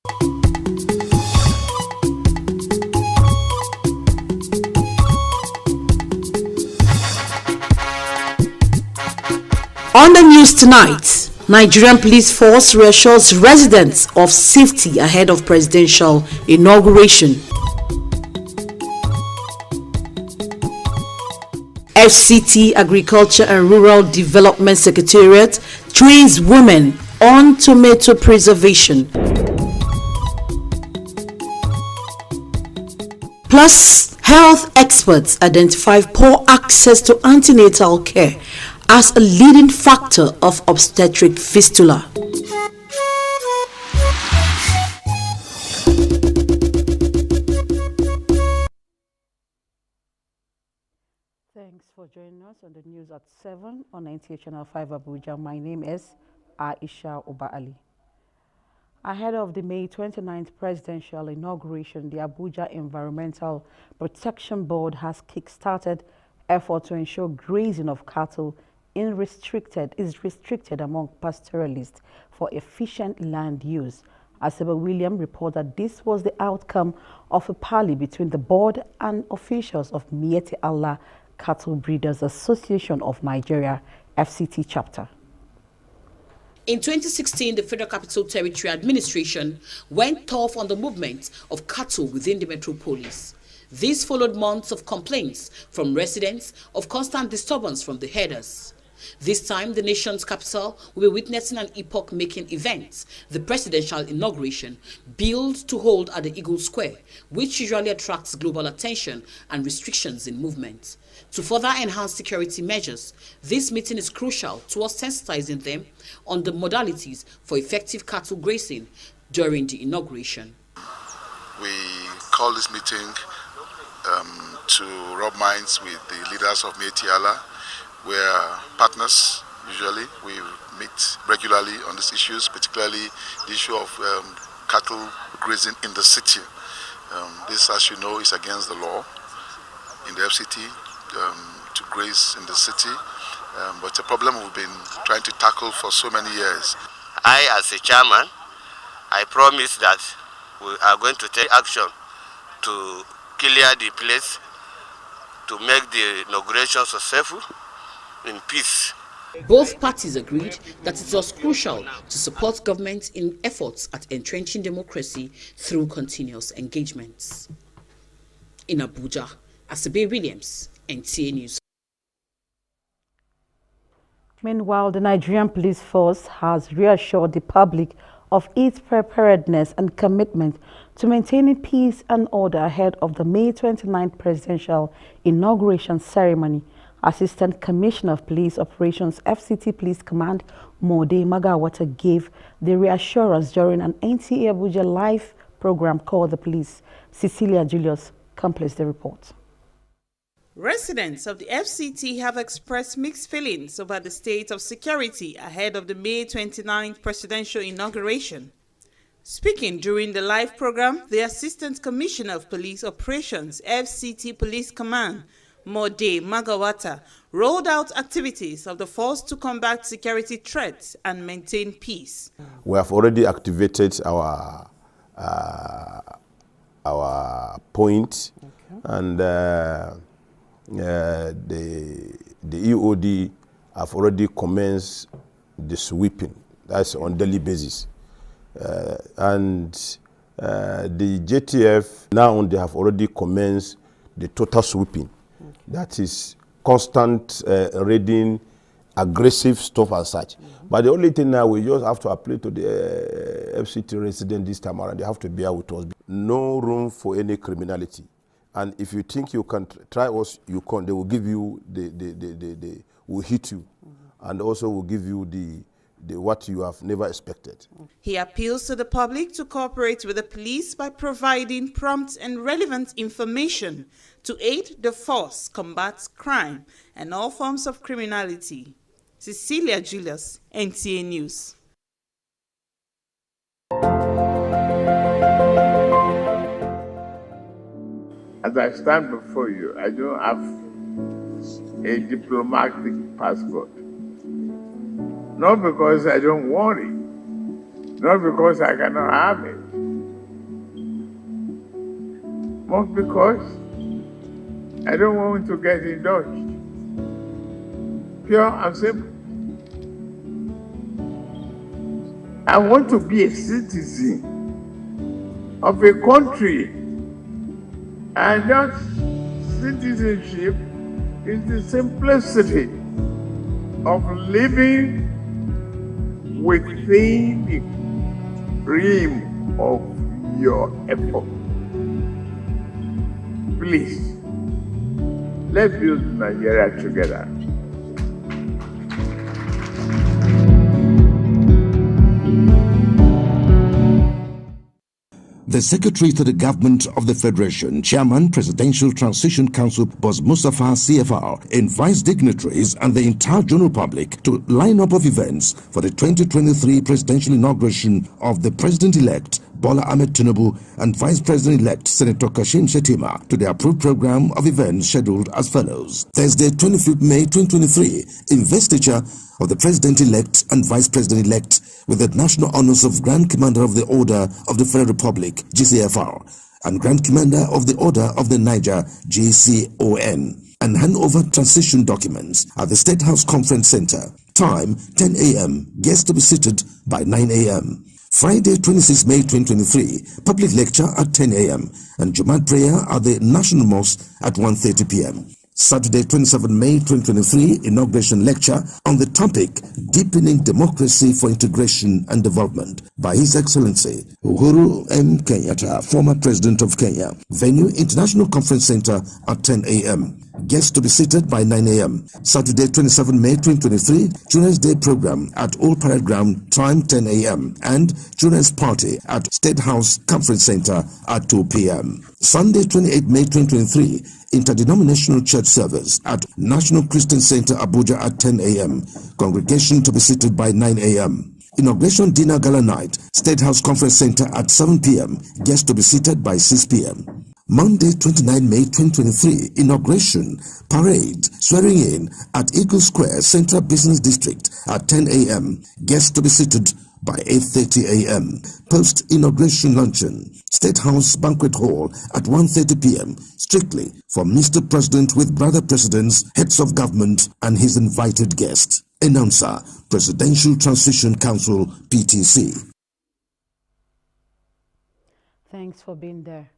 On the news tonight, Nigerian police force reassures residents of safety ahead of presidential inauguration. FCT Agriculture and Rural Development Secretariat trains women on tomato preservation. Plus, health experts identify poor access to antenatal care as a leading factor of obstetric fistula. Thanks for joining us on the news at 7 on NTA Channel 5 Abuja. My name is Aisha Oba Ali. Ahead of the May 29th presidential inauguration, the Abuja Environmental Protection Board has kick-started effort to ensure grazing of cattle is restricted among pastoralists for efficient land use. Aseba William reported that this was the outcome of a parley between the board and officials of Mieti Allah Cattle Breeders Association of Nigeria, FCT chapter. In 2016, the Federal Capital Territory Administration went off on the movement of cattle within the metropolis. This followed months of complaints from residents of constant disturbance from the herders. This time, the nation's capital will be witnessing an epoch-making event, the presidential inauguration, billed to hold at the Eagle Square, which usually attracts global attention and restrictions in movement. To further enhance security measures, this meeting is crucial towards sensitizing them on the modalities for effective cattle grazing during the inauguration. We call this meeting to rub minds with the leaders of Mieti Allah. We are partners, usually. We meet regularly on these issues, particularly the issue of cattle grazing in the city. This, as you know, is against the law in the FCT to graze in the city, but it's a problem we've been trying to tackle for so many years. I, as a chairman, I promise that we are going to take action to clear the place, to make the inauguration successful in peace. Both parties agreed that it was crucial to support government in efforts at entrenching democracy through continuous engagements. In Abuja, Asebe Williams, NTA News. Meanwhile, the Nigerian police force has reassured the public of its preparedness and commitment to maintaining peace and order ahead of the May 29th presidential inauguration ceremony. Assistant Commissioner of Police Operations, FCT Police Command, Mode Magawata, gave the reassurance during an NTA Abuja live program called The Police. Cecilia Julius completes the report. Residents of the FCT have expressed mixed feelings over the state of security ahead of the May 29th presidential inauguration. Speaking during the live program, the Assistant Commissioner of Police Operations, FCT Police Command, Mode Magawata, rolled out activities of the force to combat security threats and maintain peace. We have already activated our point, okay. And the EOD have already commenced the sweeping. That's on daily basis. And the JTF, now they have already commenced the total sweeping. Okay. That is constant raiding, aggressive stuff as such. Mm-hmm. But the only thing now, we just have to appeal to the FCT resident this time around. They have to bear with us. No room for any criminality. And if you think you can try us, you can. They will give you will hit you, mm-hmm. and also will give you the what you have never expected. He appeals to the public to cooperate with the police by providing prompt and relevant information to aid the force combat crime and all forms of criminality. Cecilia Julius, NTA News. As I stand before you, I don't have a diplomatic passport. Not because I don't want it, not because I cannot have it, But because I don't want to get indulged. Pure and simple. I want to be a citizen of a country, and that citizenship is the simplicity of living within the realm of your effort. Please, let's build Nigeria together. The Secretary to the Government of the Federation, Chairman, Presidential Transition Council, Boss Mustafa CFR, invites dignitaries and the entire general public to line up of events for the 2023 presidential inauguration of the President-elect Bola Ahmed Tinubu and Vice President-elect Senator Kashim Shettima to the approved program of events scheduled as follows. Thursday, 25th May 2023, investiture of the President-elect and Vice President-elect with the national honors of Grand Commander of the Order of the Federal Republic, GCFR, and Grand Commander of the Order of the Niger, GCON, and hand over transition documents at the State House Conference Center. Time, 10 a.m. Guests to be seated by 9 a.m. Friday, 26 May 2023, public lecture at 10 a.m. and Jumat prayer at the National Mosque at 1:30 p.m. Saturday, 27 May 2023, inauguration lecture on the topic Deepening Democracy for Integration and Development by His Excellency Uhuru M. Kenyatta, former President of Kenya. Venue, International Conference Center at 10 a.m. Guests to be seated by 9 a.m. Saturday, 27 May 2023, Children's Day program at Old Parade Ground, time 10 a.m. and Children's Party at State House Conference Center at 2 p.m. Sunday, 28 May 2023, interdenominational church service at National Christian Center, Abuja at 10 a.m. Congregation to be seated by 9 a.m. Inauguration dinner gala night, State House Conference Center at 7 p.m. Guests to be seated by 6 p.m. Monday, 29 May 2023, inauguration, parade, swearing in at Eagle Square, Central Business District at 10 a.m. Guests to be seated by 8:30 a.m. Post-inauguration luncheon, State House Banquet Hall at 1:30 p.m. strictly for Mr. President with brother presidents, heads of government, and his invited guests. Announcer, Presidential Transition Council, PTC. Thanks for being there.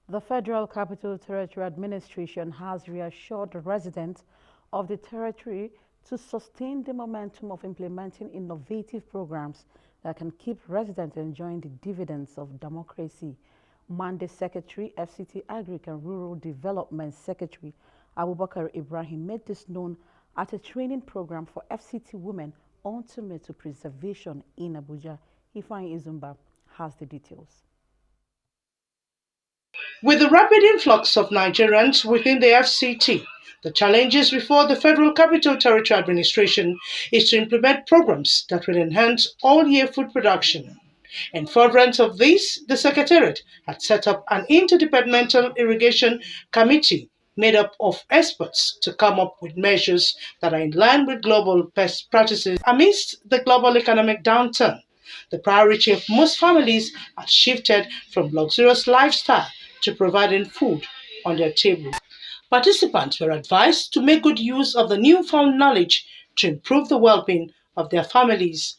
The Federal Capital Territory Administration has reassured the residents of the territory to sustain the momentum of implementing innovative programs that can keep residents enjoying the dividends of democracy. Monday Secretary, FCT Agric and Rural Development Secretary Abubakar Ibrahim made this known at a training program for FCT women on tomato preservation in Abuja. Ifeanyi Izumba has the details. With the rapid influx of Nigerians within the FCT, the challenges before the Federal Capital Territory Administration is to implement programs that will enhance all-year food production. In furtherance of this, the Secretariat had set up an interdepartmental irrigation committee made up of experts to come up with measures that are in line with global best practices amidst the global economic downturn. The priority of most families has shifted from luxurious lifestyle to providing food on their table. Participants were advised to make good use of the newfound knowledge to improve the well-being of their families.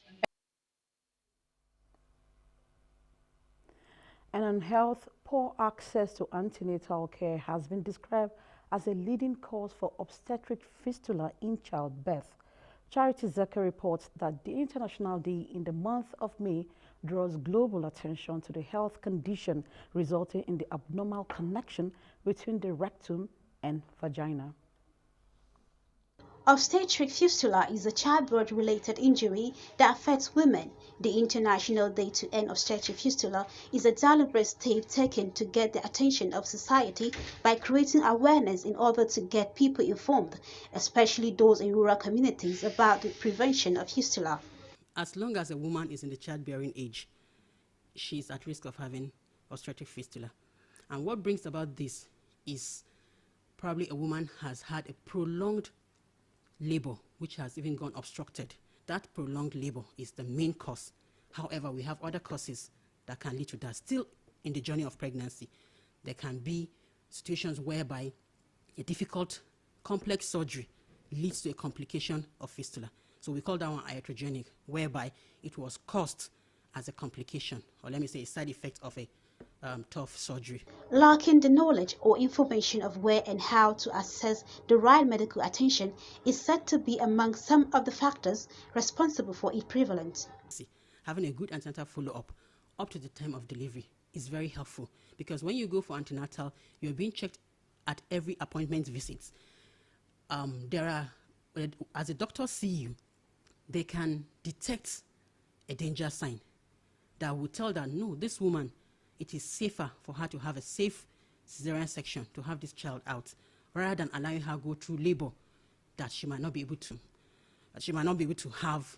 And on health, poor access to antenatal care has been described as a leading cause for obstetric fistula in childbirth. Charity Zaka reports that the International Day in the month of May draws global attention to the health condition resulting in the abnormal connection between the rectum and vagina. Obstetric fistula is a childbirth-related injury that affects women. The International Day to End Obstetric Fistula is a deliberate step taken to get the attention of society by creating awareness in order to get people informed, especially those in rural communities, about the prevention of fistula. As long as a woman is in the childbearing age, she is at risk of having obstetric fistula. And what brings about this is probably a woman has had a prolonged labor, which has even gone obstructed. That prolonged labor is the main cause. However, we have other causes that can lead to that. Still in the journey of pregnancy, there can be situations whereby a difficult, complex surgery leads to a complication of fistula. So we call that one iatrogenic, whereby it was caused as a complication, or let me say a side effect of a tough surgery. Lacking the knowledge or information of where and how to access the right medical attention is said to be among some of the factors responsible for its prevalence. Having a good antenatal follow-up up to the time of delivery is very helpful, because when you go for antenatal, you're being checked at every appointment visit. As a doctor see you, they can detect a danger sign that will tell that, no, this woman, it is safer for her to have a safe cesarean section to have this child out, rather than allowing her go through labor that she might not be able to. Have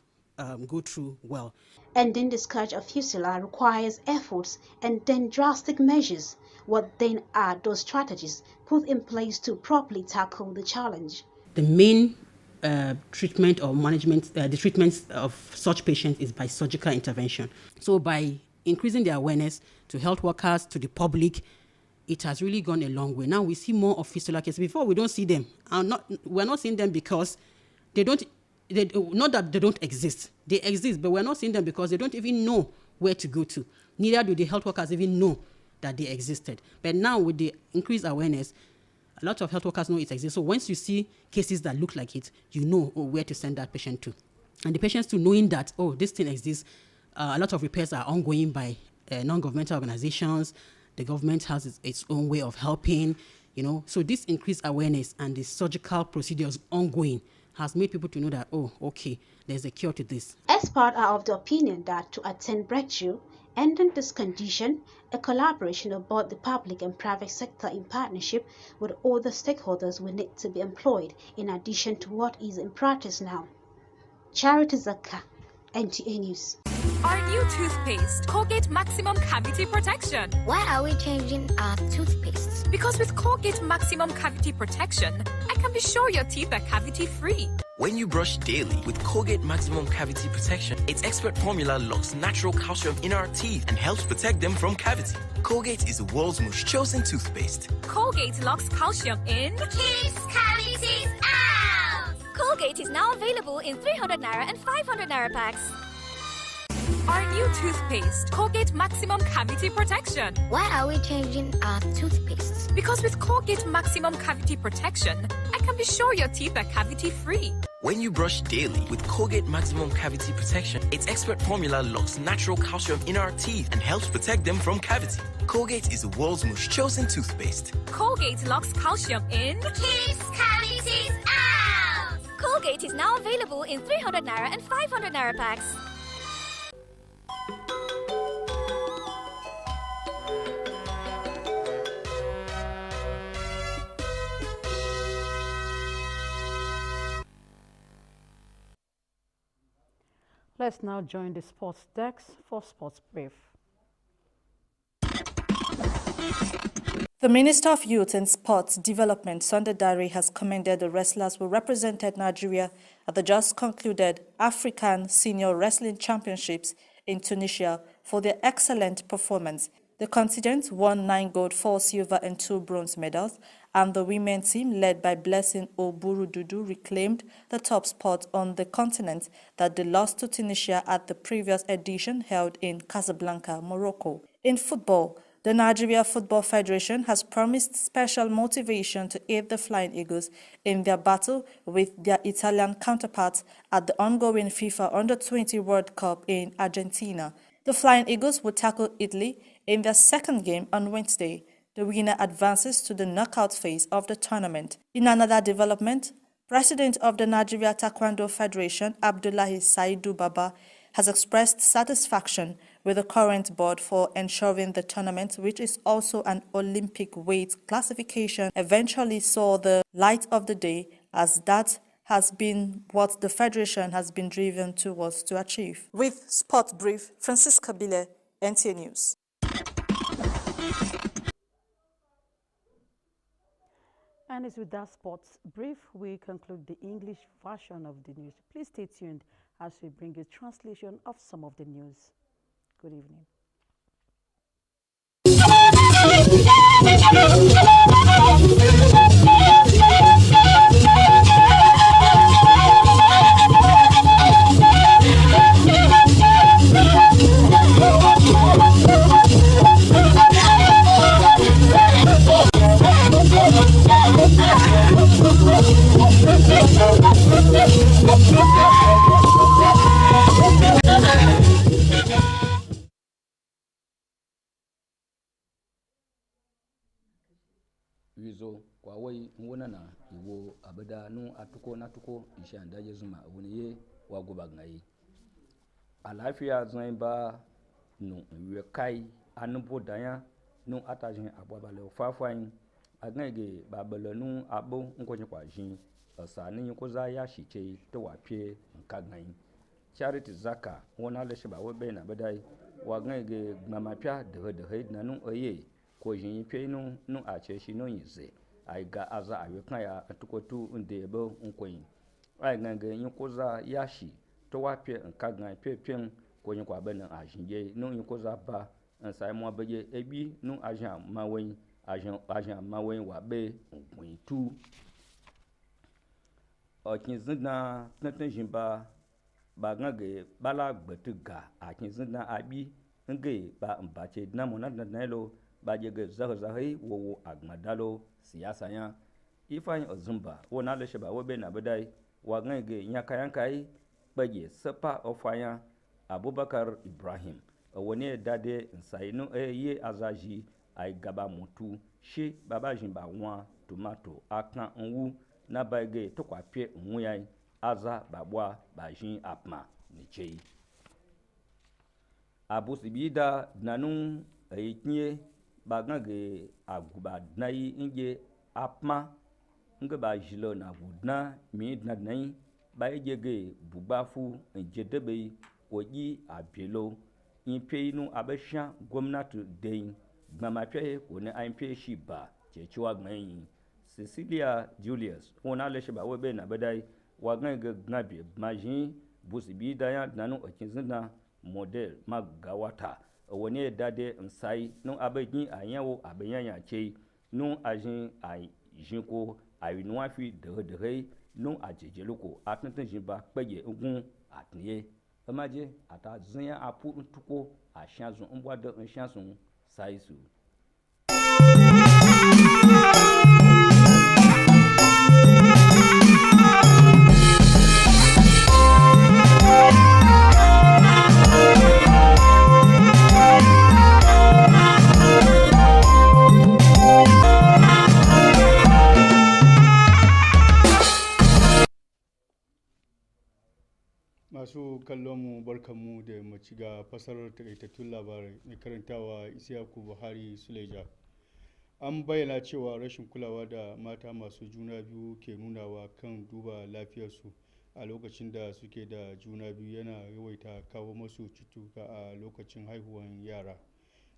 go through well. Ending the scourge of fistula requires efforts and then drastic measures. What then are those strategies put in place to properly tackle the challenge? The main treatment or management, the treatment of such patients is by surgical intervention. So by increasing the awareness to health workers, to the public, it has really gone a long way. Now we see more of fistula cases. Before, we don't see them. We're not seeing them because not that they don't exist. They exist, but we're not seeing them because they don't even know where to go to. Neither do the health workers even know that they existed. But now with the increased awareness, a lot of health workers know it exists. So once you see cases that look like it, you know where to send that patient to. And the patients too, knowing that, this thing exists, a lot of repairs are ongoing by non-governmental organizations. The government has its own way of helping, So this increased awareness and the surgical procedures ongoing has made people to know that, okay, there's a cure to this. Experts are of the opinion that to attain breakthrough, ending this condition, a collaboration of both the public and private sector in partnership with other stakeholders will need to be employed in addition to what is in practice now. Charity Zakka, NTA News. Our new toothpaste, Colgate Maximum Cavity Protection. Why are we changing our toothpaste? Because with Colgate Maximum Cavity Protection, I can be sure your teeth are cavity-free. When you brush daily with Colgate Maximum Cavity Protection, its expert formula locks natural calcium in our teeth and helps protect them from cavity. Colgate is the world's most chosen toothpaste. Colgate locks calcium in, keeps cavities out. Colgate is now available in 300 Naira and 500 Naira packs. Our new toothpaste, Colgate Maximum Cavity Protection. Why are we changing our toothpaste? Because with Colgate Maximum Cavity Protection, I can be sure your teeth are cavity-free. When you brush daily with Colgate Maximum Cavity Protection, its expert formula locks natural calcium in our teeth and helps protect them from cavity. Colgate is the world's most chosen toothpaste. Colgate locks calcium in, keeps cavities out. Colgate is now available in 300 Naira and 500 Naira packs. Let's now join the sports desk for Sports Brief. The Minister of Youth and Sports Development, Sunday Dare, has commended the wrestlers who represented Nigeria at the just concluded African Senior Wrestling Championships in Tunisia for their excellent performance. The contingent won 9 gold, 4 silver and 2 bronze medals, and the women's team led by Blessing Oburududu reclaimed the top spot on the continent that they lost to Tunisia at the previous edition held in Casablanca, Morocco. In football, the Nigeria Football Federation has promised special motivation to aid the Flying Eagles in their battle with their Italian counterparts at the ongoing FIFA Under-20 World Cup in Argentina. The Flying Eagles will tackle Italy in their second game on Wednesday. The winner advances to the knockout phase of the tournament. In another development, President of the Nigeria Taekwondo Federation, Abdullahi Saidu Baba, has expressed satisfaction with the current board for ensuring the tournament, which is also an Olympic weight classification, eventually saw the light of the day, as that has been what the Federation has been driven towards to achieve. With Sports Brief, Francisca Bile, NTA News. And it's with that Sports Brief, we conclude the English version of the news. Please stay tuned as we bring a translation of some of the news. Good evening. wizo kwa wai wona na iwo abada nu atuko natuko insha da zuma woni ye wa goba ngai alafiya zan ba nu we kai anu bodanya nu atajin ababale fafain agenge babale nu abo nkonye kwa jin asani ko za ya shice to wapie nkagan charity zaka wona le sheba we be na badai wa genge gbamapia de na nu oye ko jin pe nu a che shi no yize ai ga aza awe kan ya atukotu nde bo nkoyin ai genge yin ko za ya shi to wapie nkagan pepien ko yin kwa be na ajinje nu yin ko za ba nsai mo beje ebi nu ajan mawen ajan mawen wa be nkwin tu okin zinda tantan jimba ba ngage bala gbatuga akin zinda abi nge ba mbache na mo na lo ba je ge zahai wo agmadalo siyasa ya ifan ozumba wona le sheba wobe na badai wa ngage nyakayan kai baje sapa ofanya abubakar ibrahim woni dade nsainu ye azaji ai gaba mutu shi baba jimba wa tomato akan nwu na baige to kwa pie nwuyai aza babwa bajin apma nichei abusibida nanu aikinye bagage aguba nai inje apma nge ba jilo na budna mi dnai baige ge bubafu njedebe oji abelo inpeinu abesha gwamnati dein gbamapie ko ne ainpe shi ba cewa gmayin Cecilia Julius wona le sheba we be na bedai wa ganga gnabi majin busibi da ya nanu okinzina model magawata woni dade nsai nu abegin ayanwo abeyanya chei nu ajin ai jinko ai nu afi de nu ajejeluko atantan jinba peje ogun atniye amaje ata zinya apu ntuko ashanzu mbwado nshansu saisu masu kallon mu barkanmu da mu ci ga fasarar takaitattun labarai mai karantawa Isiyaku Buhari Suleja. An bayyana cewa rashin kulawa da mata masu juna biyu ke nunawa kan duba lafiyarsu a lokacin da suke da juna biyu yana yawaita kawo masu cutuka a lokacin haihuwan yara.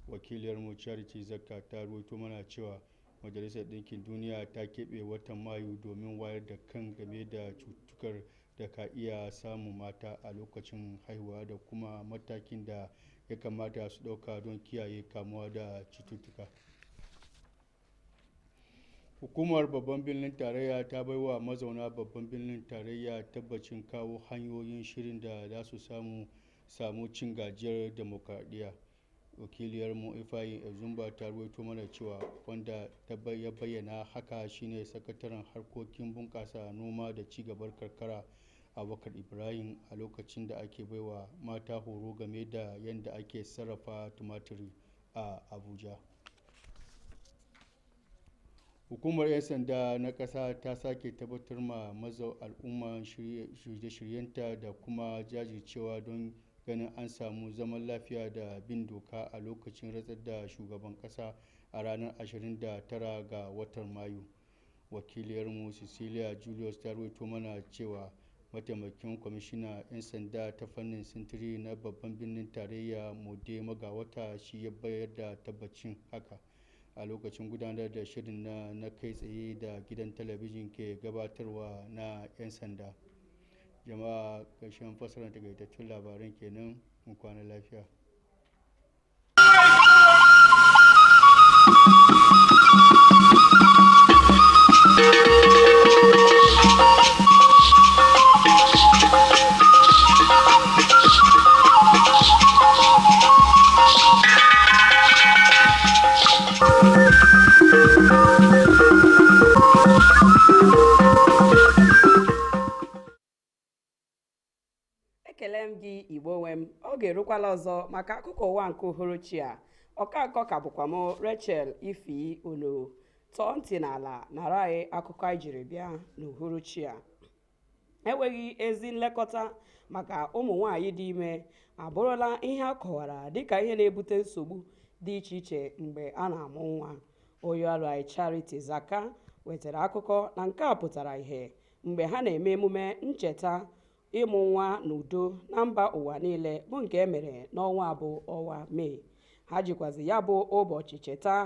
Wakiliyarmu Charity Zakka ta ruwaito mana cewa Majalisar Ɗinkin Duniya ta keɓe watan Mayu domin wayar da kan game da cutukan da ka iya samun mata a lokacin haihuwa da kuma matakin da ya kamata su ɗauka don kiyaye kamuwa da cututtuka. Hukumar babban birnin tarayya ta baiwa mazauna babban birnin tarayya tabbacin kawo hanyoyin shirin da za su samu cin gajiyar demokradiyya. Wakiliyarmu Ifeanyi Ezumba ta ruwaito mana cewa wanda ya bayyana haka shine sakataren harkokin bunƙasa noma da cigabar karkara Abubakar Ibrahim a lokacin da ake baiwa mata horo game da yadda ake sarrafa tumatiri a Abuja. Hukumar 'yan sanda na ƙasa ta sake tabbatar ma al'umma shirye-shiryenta da kuma jajircewa don ganin an samu zaman lafiya da bin doka a lokacin rantsar da shugaban ƙasa a ranar 29 ga watan Mayu. Wakiliyarmu Cecilia Julius ta rawaito mana cewa mataimakin kwamishina 'yan sanda ta fannin sintiri na babban birnin tarayya Mode Magawata shi ya bayar da tabbacin haka a lokacin gudanar da shirin na kai tsaye da gidan talabijin ke gabatarwa na 'yan sanda. Jama'a ƙarshen fasarar takaitattun labaran kenan, mu kwana lafiya. ekele m gị igbo nwe m oge erukwala ọzọ maka akụkọ ụwa nke uhuruchi a ọka akọ ka bụkwa m Rachel Ifi Ono tọọ ntị n'ala nara anyị akụkọ anyị jiri bịa n'uhuruchi a. Enweghị ezi nlekọta maka ụmụ nwanyị dị ime abụrụla ihe a kọwara dịka ihe na-ebute nsogbu dị iche iche mgbe a na-amụ nwa. Onye ọrụ anyị Charity Zaka wetara akụkọ na nke a pụtara ihe mgbe ha na-eme emume ncheta ịmụ nwa n'udo na mba ụwa niile bụ nke emere n'ọnwa abụ ọnwa Mee. Ha jikwazi ya bụ ụbọchị cheta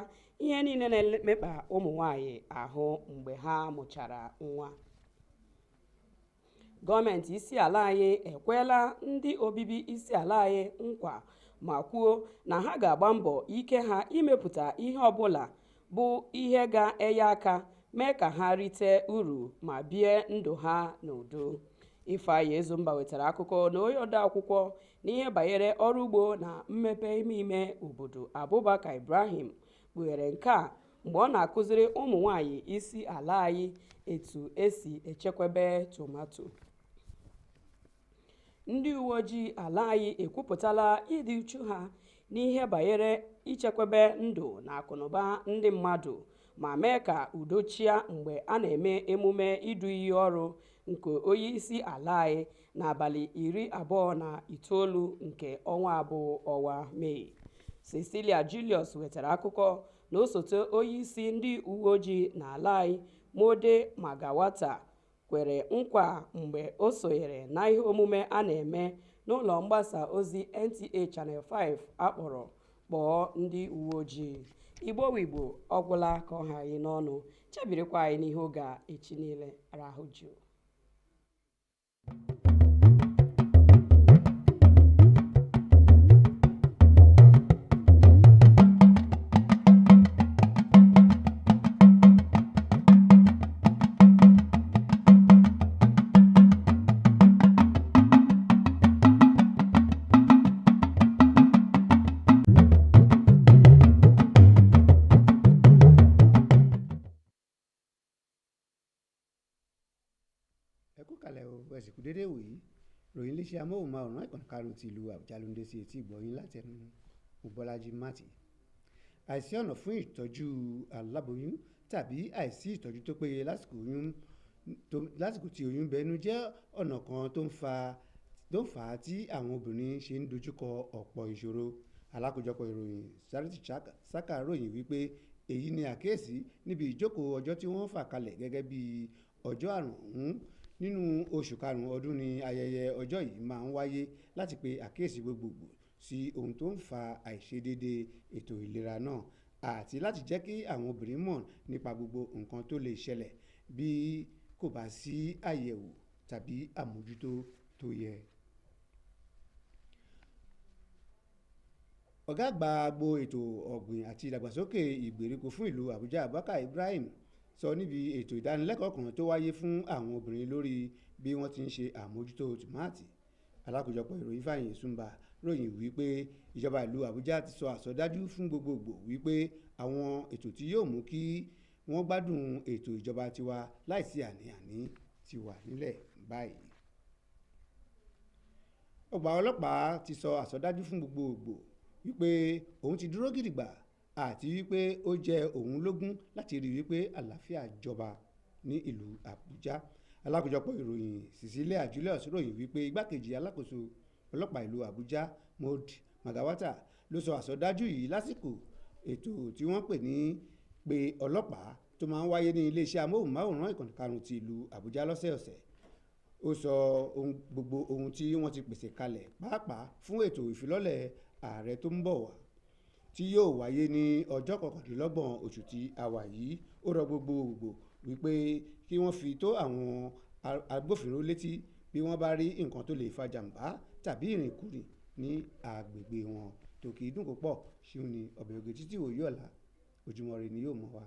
ihe niile na-emekpa ụmụ nwanyị ahụ mgbe ha mụchara nwa. Gọọmenti isi ala anyị ekweela ndị obibi isi ala anyị nkwa ma kwuo na ha ga-agba mbọ ike ha imepụta ihe ọbụla bụ ihe ga-enye aka mee ka ha rite uru ma bie ndụ ha n'udo. Ifeanyi Ezumba wetara akụkọ na onye ode akwụkwọ n'ihe banyere ọrụ ugbo na mmepe ime obodo Abubakar Ibrahim kpughere nke a mgbe ọ na-akụziri ụmụ nwanyị isi ala anyị etu esi echekwebe tomato. Ndị uwe ojii ala anyị ekwupụtala ịdị uchu ha n'ihe banyere ichekwebe ndụ na akụnụba ndị mmadụ ma mee ka udo chịa mgbe a na-eme emume idu iyi ọrụ nke onye isi ala anyị n'abalị 29 nke ọnwa abụọ ọnwa Mee. Cecilia Julius wetara akụkọ na osote onye isi ndị uwe ojii n'ala anyị Mode Magawata kwere nkwa mgbe o sonyere na ihe omume a na-eme n'ụlọ mgbasa ozi NTA Channel 5 akpọrọ Kpọọ Ndị Uwe Ojii. Igbo Igbo ọgwụla ka ọha anyị n'ọnụ, chebirikwa anyị n'ihe oge a echi niile rahụ jụụ. ẹ̀sìnkú dédé wòyí ròyìn iléeṣẹ́ amóhùnmáwòrán ìkànnì karùn-ún ti ìlú Àbújá ló ń dé sí etí ìgbọ̀yìn látẹnu Mobọ́lájí Mati. Àìsí ọ̀nà fún ìtọ́jú aláboyún tàbí àìsí ìtọ́jú tó péye lásìkò tí oyún bẹnu jẹ́ ọ̀nà kan tó ń fà á tí àwọn obìnrin ṣe ń dojúkọ ọ̀pọ̀ ìṣòro. Alákòjọpọ̀ ìròyìn Charity Zaka ròyìn wípé èyí ni àkíyèsí níbi ìjókòó ọjọ́ tí wọ́n fà kalẹ̀ gẹ́gẹ́ bí ọjọ́ àrùn nínú oṣù karùn-ún ọdún ni ayẹyẹ ọjọ́ yìí máa ń wáyé láti pe àkíyèsí gbogbogbò sí ohun tó ń fa àìṣedéédé ètò ìlera náà àti láti jẹ́ kí àwọn obìnrin mọ̀ nípa gbogbo nǹkan tó lè ṣẹlẹ̀ bí kò bá sí àyẹ̀wò tàbí àmójútó tó yẹ. Ọ̀gá àgbà agbo ètò ọ̀gbìn àti ìdàgbàsókè ìgbèríko fún ìlú Àbújá Abubakar Ibrahim sọ níbi ètò ìdánilẹ́kọ̀ọ́ kan tó wáyé fún àwọn obìnrin lórí bí wọ́n ti ń ṣe àmójútó tòmátì. Alákòjọpọ̀ ìròyìn Ifeanyi Ezumba ròyìn wípé ìjọba ìlú Àbújá ti sọ àsọdájú fún gbogbogbò wípé àwọn ètò tí yóò mú kí wọ́n gbádùn ètò ìjọba tiwa láìsí àní-àní ti wà nílẹ̀ báyìí. Ọgbà ọlọ́pàá ti sọ àsọdájú fún gbogbogbò wípé òun ti dúró gidigba àti wípé ó jẹ́ òun lógún láti rí wípé àlàáfíà jọba ní ìlú Àbújá. Alákòjọpọ̀ ìròyìn Cecilia Julius ròyìn wípé igbákejì alákòóso ọlọ́pàá ìlú Àbújá Mode Magawata ló sọ àsọdájú yìí lásìkò ètò tí wọ́n pè ní pé ọlọ́pàá tó máa ń wáyé ní iléeṣẹ́ amóhùnmáwòrán ìkànnì karùn-ún ti ìlú Àbújá lọ́sẹ̀ọ̀sẹ̀. Ó sọ gbogbo ohun tí wọ́n ti pèsè kalẹ̀ pàápàá fún ètò ìfilọ́lẹ̀ ààrẹ tó ń bọ̀ wá tí yóò wáyé ní ọjọ́ 29 oṣù tí a wà yìí. Ó rọ gbogbogbò wípé kí wọ́n fi tó àwọn agbófinró létí bí wọ́n bá rí nǹkan tó lè fa jàǹbá tàbí ìrìnkúrìn ní agbègbè wọn. Tòkì dùn púpọ̀ ṣíun ni ọbẹ̀ ògè títí òye ọ̀la Ojúmọ́ Ire ni yóò mọ́ wa.